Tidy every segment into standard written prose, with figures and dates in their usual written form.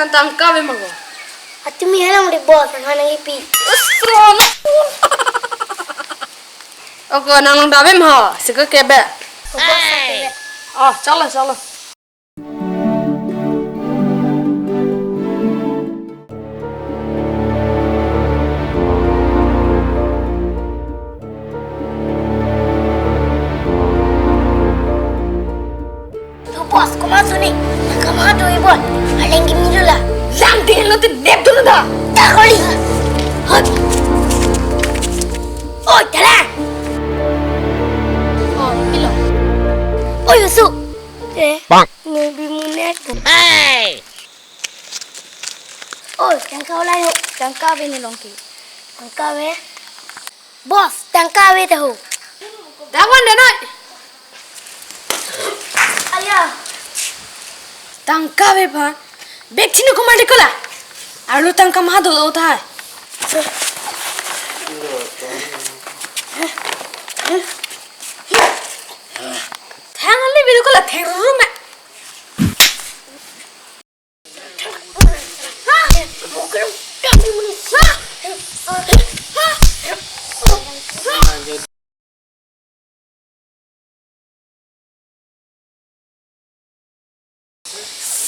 Nang tangkap memang kau. Ati mi hana mudi bos hana ngipi. Oke, nang dabe mah, sih kebe. Oh, चलो. Tu bos, kau masuk ni. Nak mana tu ibu? Ada yang gini dulu lah. Lang tinggal nanti dep dulu dah. Tak kali. Hot. Oh, jalan. Oh, bilo. Oh, Yusuf. Ngebi munet. Hey! Oh, tangkap lah yuk. Tangkap ini longki. Tangkap Bos, tangkap tahu. Dawan deh nak. Ayah. Tangkap apa? Beg sini kau mandi kala. Alu tangkap mah tu udah. Tangan ni biru kala terus mak.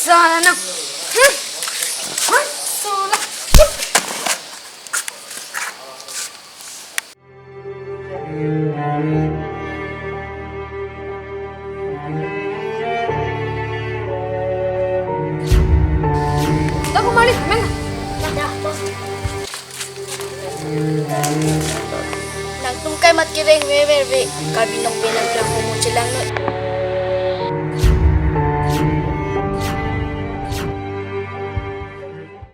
Sana. Sana. Dah kembali, mana? Dah, bos. Nang tungkay mat kireng we Karbi Nokbe nang Klang mo silang